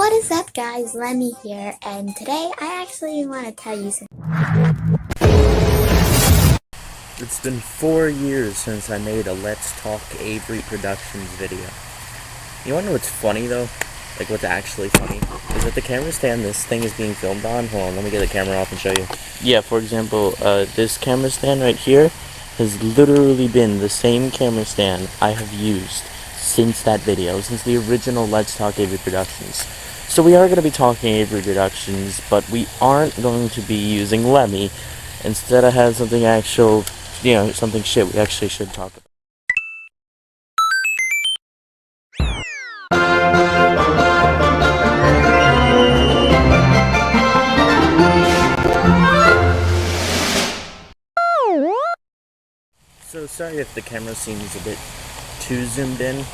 What is up, guys? Lemmy here, and today I actually want to tell you something. It's been 4 years since I made a Let's Talk Avery Productions video. You wanna know what's funny though? Like what's actually funny? Is that the camera stand this thing is being filmed on? Hold on, let me get the camera off and show you. Yeah, for example, this camera stand right here has literally been the same camera stand I have used since that video, since the original Let's Talk Avery Productions. So we are going to be talking Avery Productions, but we aren't going to be using Lemmy. Instead I have something actual, something shit we actually should talk about. So sorry if the camera seems a bit too zoomed in.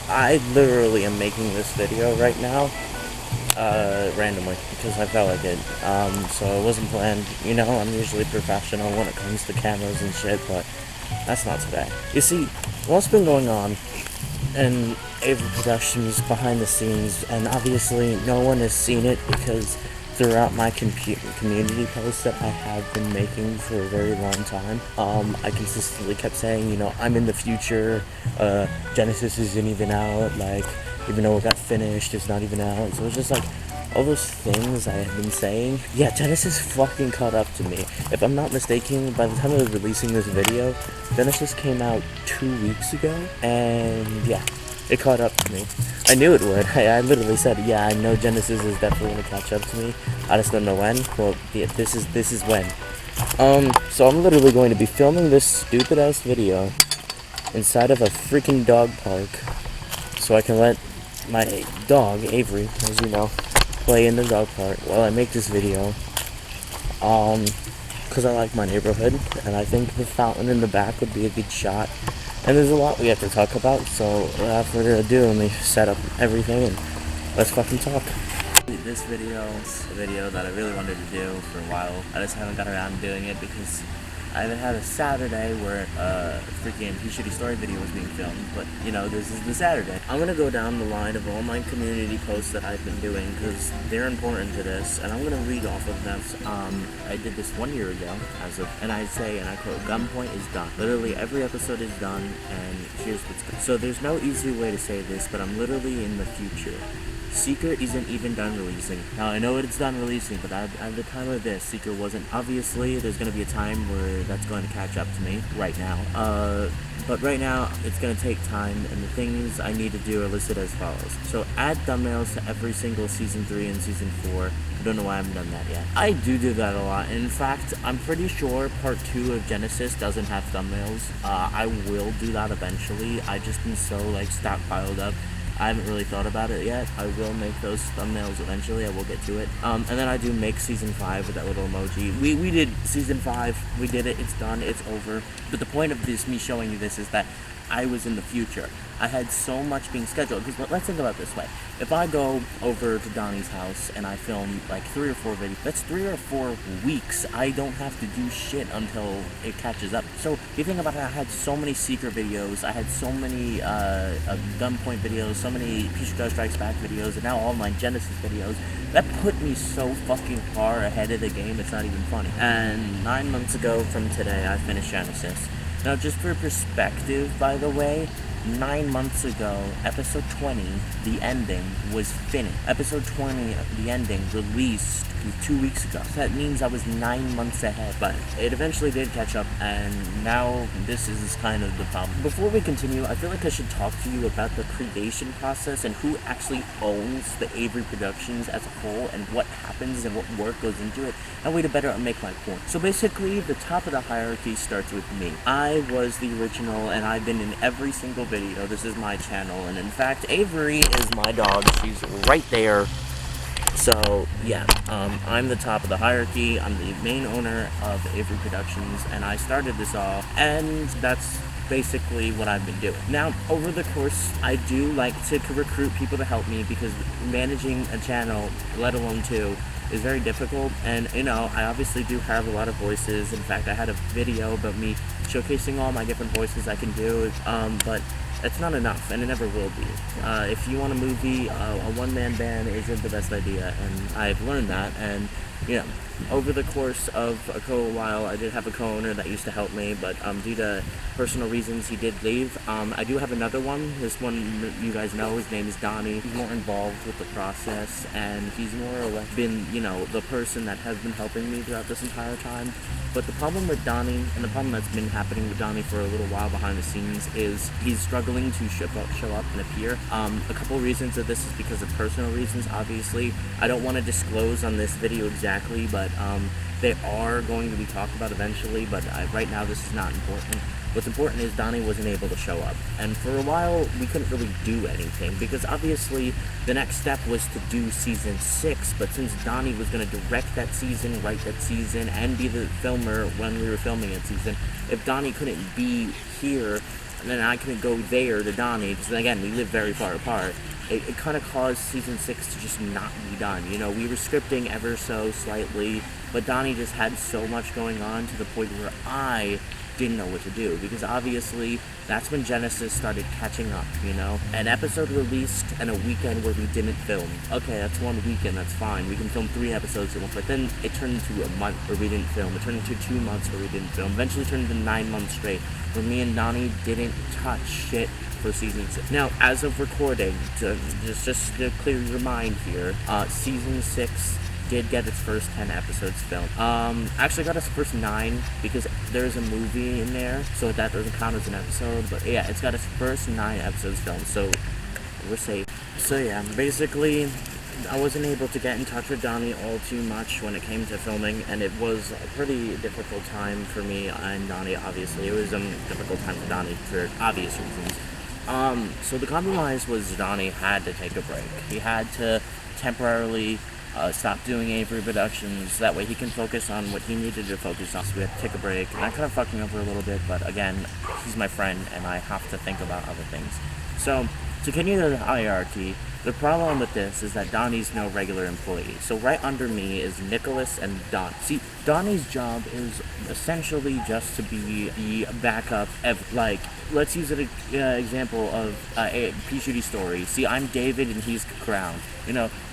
I literally am making this video right now, randomly, because I felt like it. So it wasn't planned. I'm usually professional when it comes to cameras and shit, but that's not today. You see, what's been going on in Avery Productions behind the scenes, and obviously no one has seen it because throughout my community posts that I have been making for a very long time, I consistently kept saying, I'm in the future, Genesis isn't even out, like, even though it got finished, it's not even out. So it's just like, all those things I have been saying, yeah, Genesis fucking caught up to me. If I'm not mistaken, by the time I was releasing this video, Genesis came out 2 weeks ago, and yeah, it caught up to me. I knew it would. I literally said, yeah, I know Genesis is definitely gonna catch up to me. I just don't know when. Well, yeah, this is when. So I'm literally going to be filming this stupid ass video inside of a freaking dog park, so I can let my dog Avery, as you know, play in the dog park while I make this video. Because I like my neighborhood, and I think the fountain in the back would be a good shot. And there's a lot we have to talk about, so without further ado, let me set up everything and let's fucking talk. This video is a video that I really wanted to do for a while. I just haven't got around to doing it because I haven't had a Saturday where a freaking P-Shitty Story video was being filmed, but this is the Saturday. I'm gonna go down the line of all my community posts that I've been doing because they're important to this, and I'm gonna read off of them. I did this 1 year ago, and I say, and I quote, "Gunpoint is done. Literally every episode is done, and here's what's good." So there's no easy way to say this, but I'm literally in the future. Seeker isn't even done releasing. Now, I know it's done releasing, but at the time of this, Seeker wasn't. Obviously, there's going to be a time where that's going to catch up to me right now. But right now, it's going to take time, and the things I need to do are listed as follows. So, add thumbnails to every single Season 3 and Season 4. I don't know why I haven't done that yet. I do that a lot. And in fact, I'm pretty sure Part 2 of Genesis doesn't have thumbnails. I will do that eventually. I just been so, stockpiled up. I haven't really thought about it yet. I will make those thumbnails eventually. I will get to it. And then I do make Season 5 with that little emoji. We did Season 5. We did it. It's done. It's over. But the point of this, me showing you this, is that I was in the future. I had so much being scheduled. Because let's think about it this way. If I go over to Donnie's house and I film 3 or 4 videos, that's 3 or 4 weeks. I don't have to do shit until it catches up. So if you think about it, I had so many Seeker videos. I had so many Gunpoint videos, so many Peace Does Strikes Back videos, and now all my Genesis videos. That put me so fucking far ahead of the game, it's not even funny. And 9 months ago from today, I finished Genesis. Now, just for perspective, by the way, 9 months ago, episode 20, the ending, was finished. Episode 20, the ending, released 2 weeks ago. So that means I was 9 months ahead. But it eventually did catch up, and now this is kind of the problem. Before we continue, I feel like I should talk to you about the creation process and who actually owns the Avery Productions as a whole, and what happens and what work goes into it, and way to better make my point. So basically, the top of the hierarchy starts with me. I was the original, and I've been in every single video. This is my channel, and in fact, Avery is my dog. She's right there. So yeah, I'm the top of the hierarchy. I'm the main owner of Avery Productions, and I started this all, and that's basically what I've been doing. Now, over the course, I do like to recruit people to help me, because managing a channel, let alone 2, is very difficult. And I obviously do have a lot of voices. In fact, I had a video about me showcasing all my different voices I can do, but it's not enough, and it never will be. If you want a movie, a one-man band isn't the best idea, and I've learned that, and you know, over the course of a while, I did have a co-owner that used to help me, but due to personal reasons, he did leave. I do have another one. This one, you guys know, his name is Donnie. He's more involved with the process, and he's more or less been, the person that has been helping me throughout this entire time. But the problem with Donnie, and the problem that's been happening with Donnie for a little while behind the scenes, is he's struggling to show up and appear. A couple reasons of this is because of personal reasons, obviously. I don't want to disclose on this video exactly, but they are going to be talked about eventually, but right now this is not important. What's important is Donnie wasn't able to show up, and for a while we couldn't really do anything, because obviously the next step was to do season 6, but since Donnie was going to direct that season, write that season, and be the filmer when we were filming that season, if Donnie couldn't be here, then I couldn't go there to Donnie, because again, we live very far apart. It kind of caused season 6 to just not be done. We were scripting ever so slightly, but Donnie just had so much going on to the point where I didn't know what to do, because obviously that's when Genesis started catching up, An episode released and a weekend where we didn't film. Okay, that's one weekend, that's fine. We can film 3 episodes in one, but then it turned into a month where we didn't film. It turned into 2 months where we didn't film. Eventually turned into 9 months straight, where me and Donnie didn't touch shit for season 6. Now, as of recording, just to clear your mind here, season 6 did get its first 10 episodes filmed. Actually got its first 9, because there's a movie in there, so that doesn't count as an episode, but yeah, it's got its first 9 episodes filmed, so we're safe. So yeah, basically, I wasn't able to get in touch with Donnie all too much when it came to filming, and it was a pretty difficult time for me and Donnie, obviously. It was a difficult time for Donnie for obvious reasons. So the compromise was Donnie had to take a break. He had to temporarily stop doing Avery Productions, that way he can focus on what he needed to focus on. So we had to take a break, and that kind of fucked me over a little bit, but again, he's my friend, and I have to think about other things. So, to continue the hierarchy, the problem with this is that Donnie's no regular employee. So right under me is Nicholas and Don. See, Donnie's job is essentially just to be the backup of, let's use an example of a P. story. See, I'm David and he's Crown.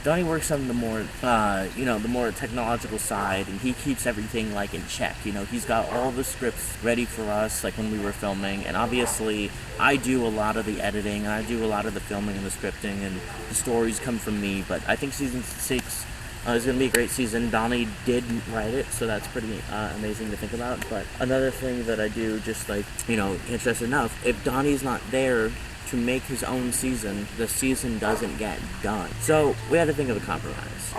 Donnie works on the more technological side, and he keeps everything in check. He's got all the scripts ready for us, when we were filming, and obviously I do a lot of the editing, and I do a lot of the filming and the scripting, and the stories come from me. But I think season 6 is going to be a great season. Donnie did write it, so that's pretty amazing to think about. But another thing that I do, just can't stress enough, if Donnie's not there to make his own season, the season doesn't get done. So we had to think of a compromise.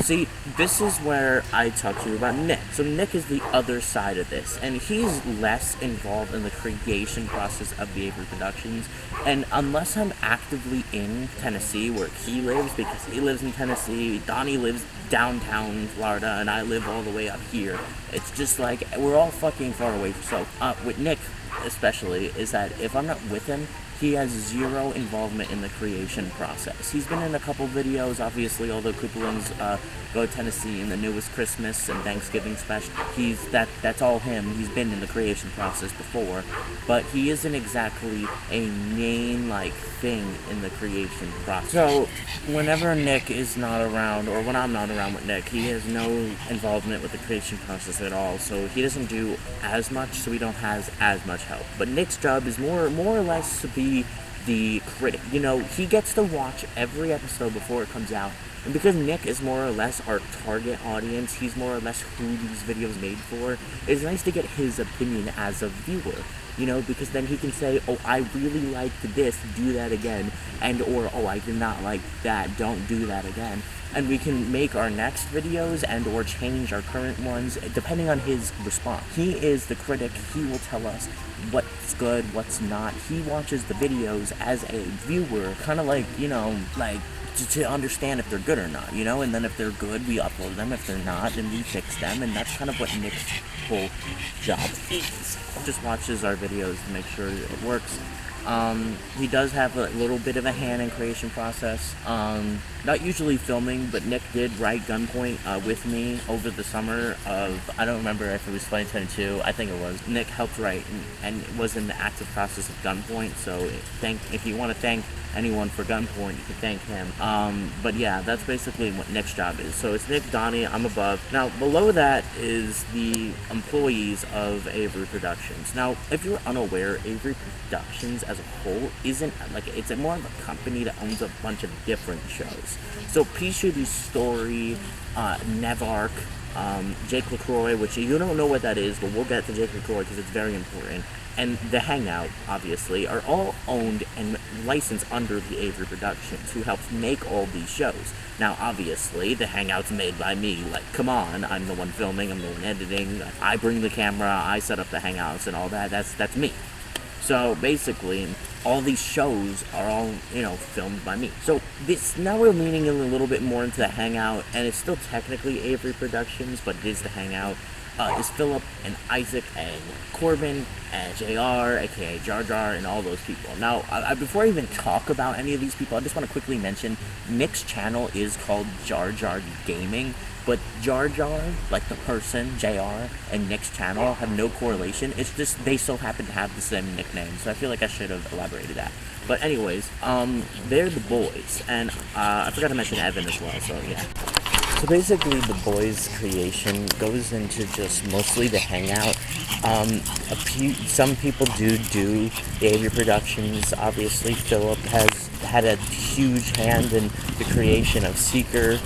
See, this is where I talk to you about Nick. So Nick is the other side of this, and he's less involved in the creation process of the Avery Productions. And unless I'm actively in Tennessee, where he lives, because he lives in Tennessee, Donnie lives downtown Florida, and I live all the way up here. It's just we're all fucking far away. So with Nick especially, is that if I'm not with him, he has zero involvement in the creation process. He's been in a couple videos, obviously, although Koopalings Go to Tennessee in the newest Christmas and Thanksgiving special. That's all him. He's been in the creation process before, but he isn't exactly a main thing in the creation process. So whenever Nick is not around, or when I'm not around with Nick, he has no involvement with the creation process at all. So he doesn't do as much, so we don't have as much help. But Nick's job is more or less to be the critic. He gets to watch every episode before it comes out. And because Nick is more or less our target audience, he's more or less who these videos made for, it's nice to get his opinion as a viewer, because then he can say, oh, I really liked this, do that again, or, oh, I did not like that, don't do that again. And we can make our next videos and or change our current ones depending on his response. He is the critic. He will tell us what's good, what's not. He watches the videos as a viewer, kind of to understand if they're good or not, and then if they're good, we upload them. If they're not, then we fix them, and that's kind of what Nick's whole job is. Just watches our videos to make sure it works, He does have a little bit of a hand in creation process. Not usually filming, but Nick did write Gunpoint with me over the summer of, I don't remember if it was 2022, I think it was. Nick helped write and was in the active process of Gunpoint, so if you want to thank anyone for Gunpoint, you can thank him. But yeah, that's basically what Nick's job is. So it's Nick, Donnie, I'm above. Now, below that is the employees of Avery Productions. Now, if you're unaware, Avery Productions as a whole isn't, like, it's more of a company that owns a bunch of different shows. So P-Shooty Story, Nevark, Jake LaCroix, which you don't know what that is, but we'll get to Jake LaCroix because it's very important, and The Hangout, obviously, are all owned and licensed under the Avery Productions, who helps make all these shows. Now, obviously, The Hangout's made by me. Like, come on, I'm the one filming, I'm the one editing, I bring the camera, I set up the Hangouts and all that, that's me. So, basically, all these shows are all, filmed by me. So, now we're leaning in a little bit more into the Hangout, and it's still technically Avery Productions, but it is the Hangout. Is Philip and Isaac and Corbin and JR, aka Jar Jar, and all those people. Now, before I even talk about any of these people, I just want to quickly mention Nick's channel is called Jar Jar Gaming, but Jar Jar, like the person, JR, and Nick's channel have no correlation. It's just they so happen to have the same nickname, so I feel like I should have elaborated that. But anyways, they're the boys, and I forgot to mention Evan as well, so yeah. So basically, the boys' creation goes into just mostly the Hangout. Some people do the Avery Productions. Obviously, Philip has had a huge hand in the creation of Seeker.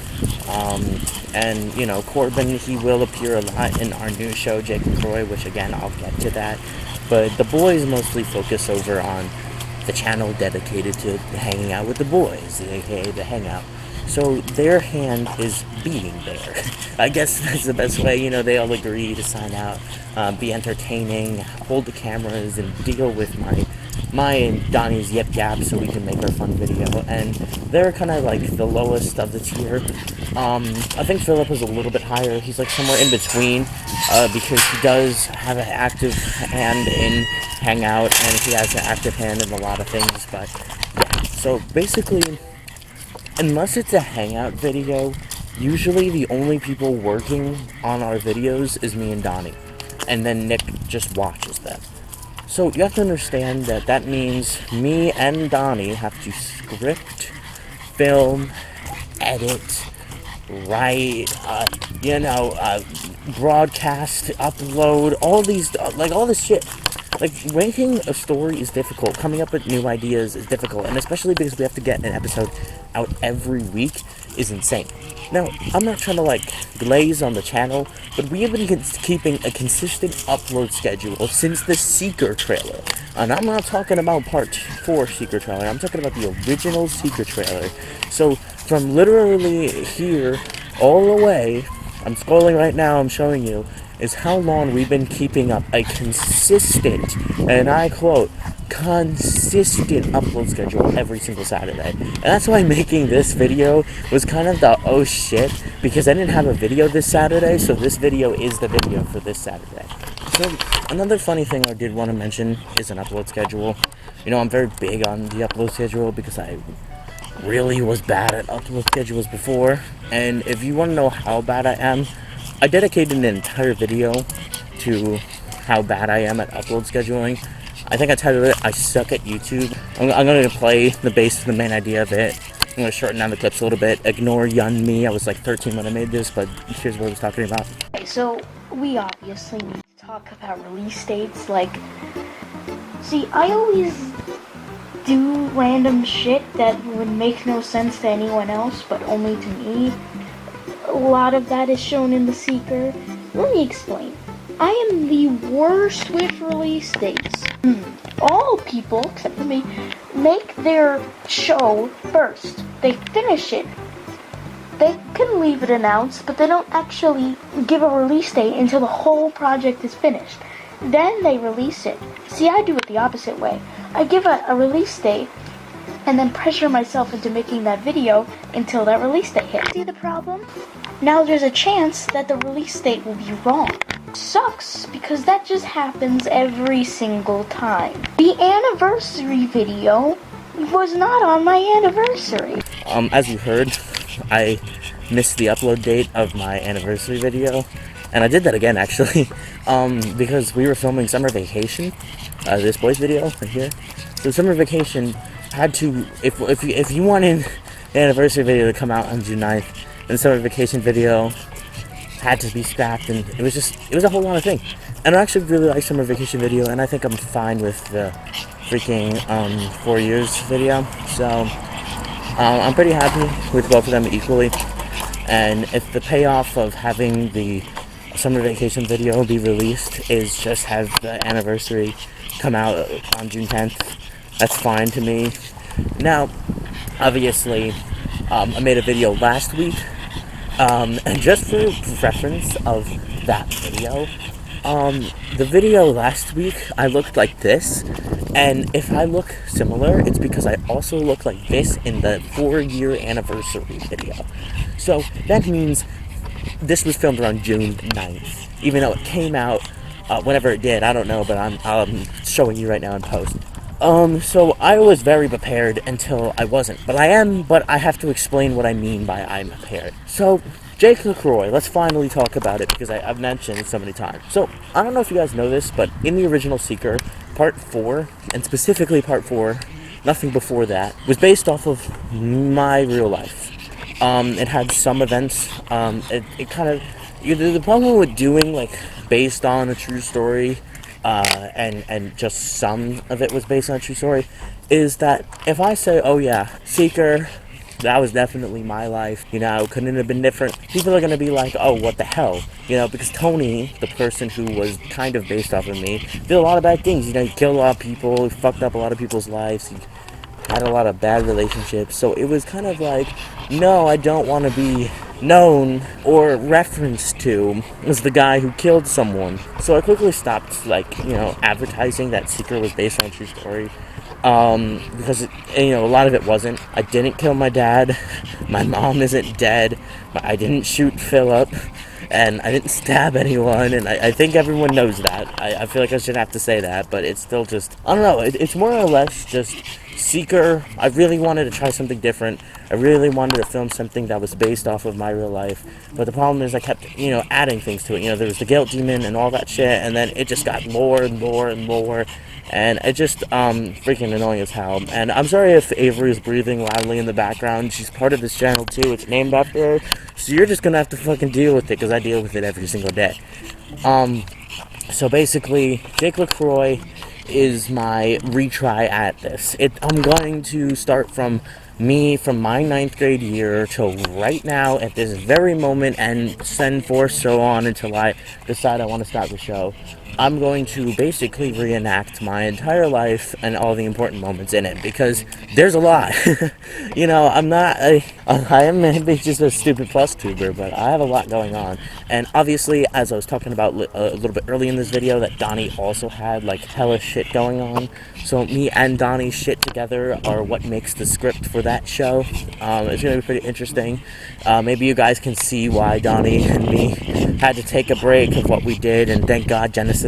And, Corbin, he will appear a lot in our new show, Jake LaCroix, which, again, I'll get to that. But the boys mostly focus over on the channel dedicated to hanging out with the boys, aka the Hangout. So their hand is being there. I guess that's the best way, they all agree to sign out, be entertaining, hold the cameras, and deal with my and Donnie's yip yap so we can make our fun video. And they're kind of like the lowest of the tier. I think Philip is a little bit higher. He's like somewhere in between, because he does have an active hand in Hangout, and he has an active hand in a lot of things, but yeah. So basically, unless it's a Hangout video, usually the only people working on our videos is me and Donnie, and then Nick just watches them. So you have to understand that means me and Donnie have to script, film, edit, write, broadcast, upload, all this shit. Like, ranking a story is difficult. Coming up with new ideas is difficult. And especially because we have to get an episode out every week is insane. Now, I'm not trying to, glaze on the channel, but we have been keeping a consistent upload schedule since the Seeker trailer. And I'm not talking about part 4 Seeker trailer. I'm talking about the original Seeker trailer. So, from literally here all the way, I'm scrolling right now, I'm showing you, is how long we've been keeping up a consistent, and I quote, consistent upload schedule every single Saturday. And that's why making this video was kind of the oh shit, because I didn't have a video this Saturday, so this video is the video for this Saturday. So another funny thing I did want to mention is an upload schedule. I'm very big on the upload schedule because I really was bad at upload schedules before, and if you want to know how bad I am, I dedicated an entire video to how bad I am at upload scheduling. I think I titled it, I Suck at YouTube. I'm going to play the base, the main idea of it. I'm going to shorten down the clips a little bit. Ignore young me. I was like 13 when I made this, but here's what I was talking about. Okay, so we obviously need to talk about release dates. See, I always do random shit that would make no sense to anyone else, but only to me. A lot of that is shown in the Seeker. Let me explain. I am the worst with release dates. All people, except for me, make their show first. They finish it. They can leave it announced, but they don't actually give a release date until the whole project is finished. Then they release it. See, I do it the opposite way. I give a release date, and then pressure myself into making that video until that release date hits. See the problem? Now there's a chance that the release date will be wrong. sucks because that just happens every single time. The anniversary video was not on my anniversary. As you heard, I missed the upload date of my anniversary video, and I did that again actually, because we were filming Summer Vacation, this boys video right here. So Summer Vacation had to, if you wanted the anniversary video to come out on June 9th, then Summer Vacation video had to be scrapped, and it was a whole lot of thing. And I actually really like Summer Vacation video, and I think I'm fine with the freaking 4 years video. So I'm pretty happy with both of them equally. And if the payoff of having the Summer Vacation video be released is just have the anniversary come out on June 10th, that's fine to me. Now, obviously, I made a video last week, and just for reference of that video, the video last week, I looked like this, and if I look similar, it's because I also look like this in the 4-year anniversary video. So that means this was filmed around June 9th, even though it came out whenever it did, I don't know, but I'm showing you right now in post. So I was very prepared until I wasn't, but I have to explain what I mean by I'm prepared. So, Jake LaCroix, let's finally talk about it, because I've mentioned it so many times. So, I don't know if you guys know this, but in the original Seeker, Part 4, and specifically Part 4, nothing before that, was based off of my real life. It had some events, it kind of, the problem with doing, like, based on a true story, and just some of it was based on a true story, is that if I say, oh yeah, Seeker, that was definitely my life, couldn't it have been different, people are going to be like, oh, what the hell, because Tony, the person who was kind of based off of me, did a lot of bad things, he killed a lot of people, he fucked up a lot of people's lives, he had a lot of bad relationships, so it was kind of like, no, I don't want to be known or referenced to as the guy who killed someone. So I quickly stopped, advertising that Seeker was based on a true story, because, a lot of it wasn't. I didn't kill my dad, my mom isn't dead, I didn't shoot Philip, and I didn't stab anyone, and I think everyone knows that. I feel like I shouldn't have to say that, but it's still just, I don't know, it's more or less just Seeker. I really wanted to try something different. I really wanted to film something that was based off of my real life, but the problem is I kept, adding things to it. There was the guilt demon and all that shit, and then it just got more and more and more, and it just, freaking annoying as hell. And I'm sorry if Avery is breathing loudly in the background. She's part of this channel too. It's named after her, so you're just gonna have to fucking deal with it, because I deal with it every single day. So basically, Jake LaCroix is my retry at this. I'm going to start from me from my 9th grade year till right now at this very moment, and send forth so on until I decide I want to stop the show. I'm going to basically reenact my entire life and all the important moments in it, because there's a lot. I am maybe just a stupid plus tuber, but I have a lot going on. And obviously, as I was talking about a little bit early in this video, that Donnie also had hella shit going on. So me and Donnie's shit together are what makes the script for that show. It's going to be pretty interesting. Maybe you guys can see why Donnie and me had to take a break of what we did, and thank God Genesis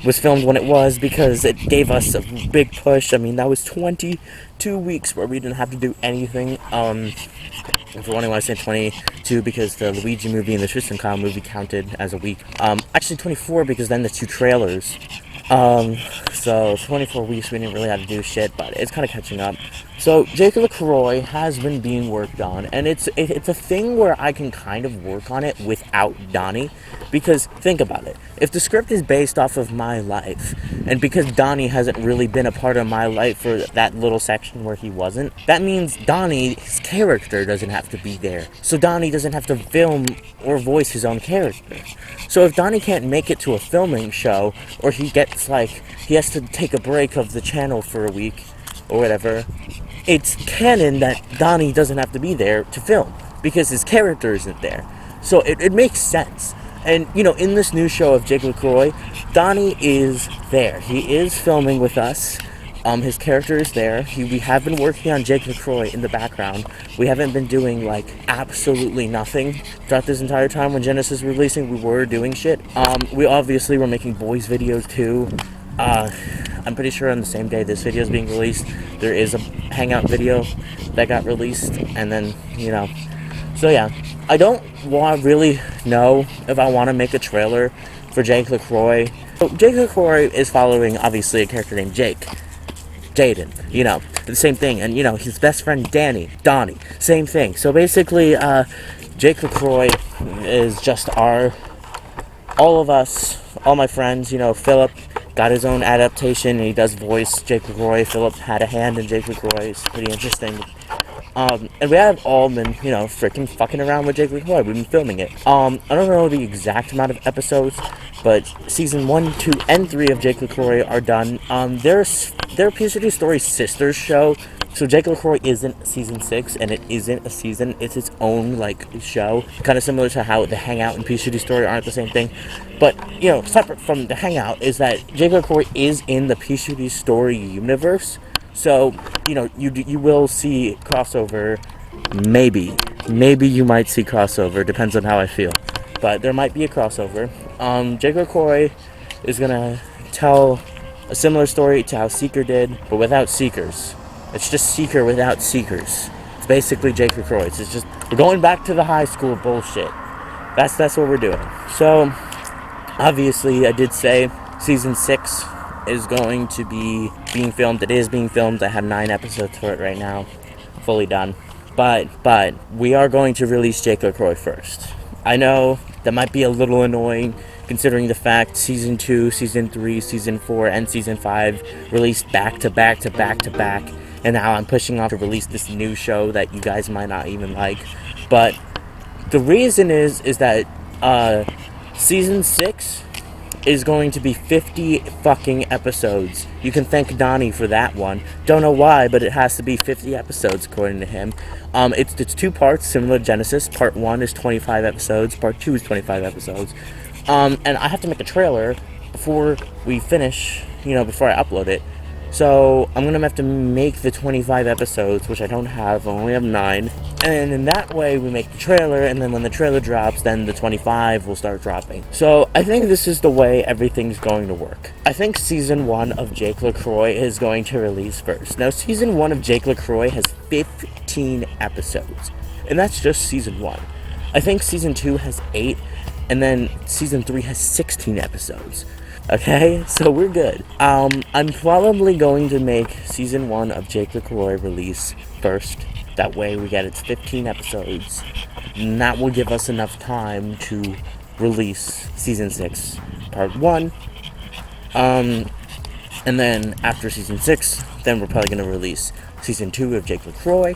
was filmed when it was, because it gave us a big push. I mean, that was 22 weeks where we didn't have to do anything. For one, I want to say 22 because the Luigi movie and the Tristan Kyle movie counted as a week. Actually 24 because then the 2 trailers. So 24 weeks we didn't really have to do shit, but it's kind of catching up. So Jake LaCroix has been being worked on, and it's a thing where I can kind of work on it without Donnie, because think about it. If the script is based off of my life, and because Donnie hasn't really been a part of my life for that little section where he wasn't, that means Donnie's character doesn't have to be there. So Donnie doesn't have to film or voice his own character. So if Donnie can't make it to a filming show, or he gets he has to take a break of the channel for a week, or whatever, it's canon that Donnie doesn't have to be there to film, because his character isn't there. So it makes sense. And, in this new show of Jake LaCroix, Donnie is there. He is filming with us. His character is there. We have been working on Jake LaCroix in the background. We haven't been doing, like, absolutely nothing throughout this entire time. When Genesis was releasing, we were doing shit. We obviously were making boys videos, too. I'm pretty sure on the same day this video is being released, there is a Hangout video that got released. And then, you know. So, yeah. I don't really know if I want to make a trailer for Jake LaCroix. So, Jake LaCroix is following, obviously, a character named Jake. Jaden, you know, the same thing. And, you know, his best friend Donnie, same thing. So basically, Jake LaCroix is just all of us, all my friends. You know, Philip got his own adaptation, and he does voice Jake LaCroix. Philip had a hand in Jake LaCroix. It's pretty interesting. And we have all been, you know, freaking fucking around with Jake LaCroix. We've been filming it. I don't know the exact amount of episodes, but season 1, 2, and 3 of Jake LaCroix are done. They're PhD Story's sister show, so Jake LaCroix isn't season 6, and it isn't a season. It's its own, like, show. Kind of similar to how the Hangout and PhD Story aren't the same thing. But, you know, separate from the Hangout is that Jake LaCroix is in the PhD Story universe. So, you know, you will see crossover, maybe you might see crossover, depends on how I feel, but there might be a crossover. Jake LaCroix is gonna tell a similar story to how Seeker did, but without Seekers. It's just Seeker without Seekers. It's basically Jake LaCroix. It's just, we're going back to the high school bullshit. That's what we're doing. So, obviously, I did say season 6 is going to be being filmed. It is being filmed. I have 9 episodes for it right now, fully done. But we are going to release Jake LaCroix first. I know that might be a little annoying, considering the fact season 2, season 3, season 4, and season 5 released back to back to back to back, and now I'm pushing off to release this new show that you guys might not even like. But the reason is that season 6 is going to be 50 fucking episodes. You can thank Donnie for that one. Don't know why, but it has to be 50 episodes according to him. It's 2 parts, similar to Genesis. Part 1 is 25 episodes. Part 2 is 25 episodes. And I have to make a trailer before we finish, you know, before I upload it. So I'm gonna have to make the 25 episodes, which I don't have. I only have 9. And in that way, we make the trailer, and then when the trailer drops, then the 25 will start dropping. So I think this is the way everything's going to work. I think season 1 of Jake LaCroix is going to release first. Now, season 1 of Jake LaCroix has 15 episodes, and that's just season 1. I think season 2 has 8, and then season 3 has 16 episodes. Okay, so we're good. I'm probably going to make season 1 of Jake LaCroix release first. That way we get its 15 episodes. And that will give us enough time to release season 6, part 1. And then after season 6, then we're probably going to release season 2 of Jake LaCroix.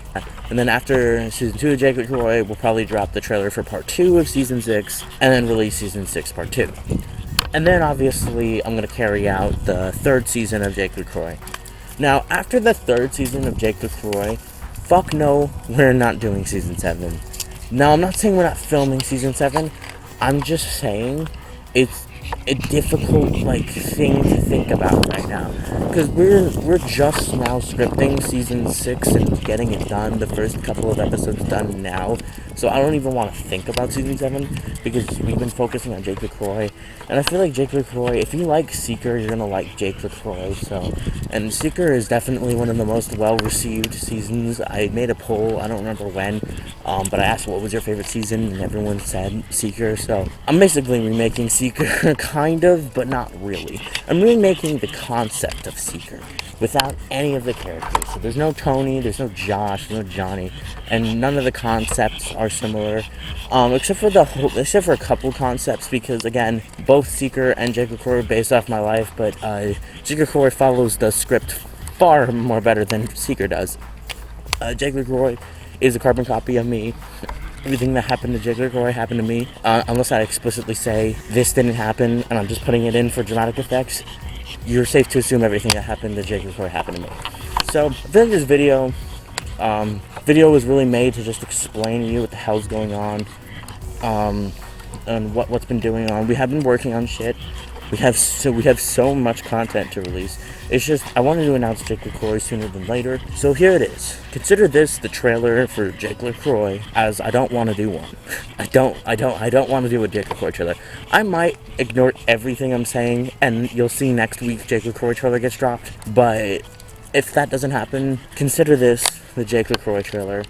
And then after season 2 of Jake LaCroix, we'll probably drop the trailer for part 2 of season 6, and then release season 6, part 2. And then, obviously, I'm going to carry out the 3rd season of Jake LaCroix. Now, after the 3rd season of Jake LaCroix, fuck no, we're not doing season 7. Now, I'm not saying we're not filming season 7. I'm just saying it's a difficult, like, thing to think about right now. Because we're just now scripting season 6 and getting it done, the first couple of episodes done now. So I don't even want to think about season 7, because we've been focusing on Jake LaCroix. And I feel like Jake LaCroix, if you like Seeker, you're going to like Jake LaCroix. So, and Seeker is definitely one of the most well-received seasons. I made a poll, I don't remember when, but I asked what was your favorite season, and everyone said Seeker. So I'm basically remaking Seeker, kind of, but not really. I'm remaking the concept of Seeker without any of the characters. So there's no Tony, there's no Josh, there's no Johnny, and none of the concepts are similar, except for a couple concepts, because again, both Seeker and Jake LaCroix are based off my life, but Jake LaCroix follows the script far more better than Seeker does. Jake LaCroix is a carbon copy of me. Everything that happened to Jake LaCroix happened to me, unless I explicitly say this didn't happen and I'm just putting it in for dramatic effects. You're safe to assume everything that happened to Jake LaCroix happened to me. So, I think this video was really made to just explain to you what the hell's going on, and what's been going on. We have been working on shit. We have so much content to release. It's just I wanted to announce Jake LaCroix sooner than later. So here it is. Consider this the trailer for Jake LaCroix, as I don't want to do one. I don't want to do a Jake LaCroix trailer. I might ignore everything I'm saying, and you'll see next week Jake LaCroix trailer gets dropped. But if that doesn't happen, consider this the Jake LaCroix trailer.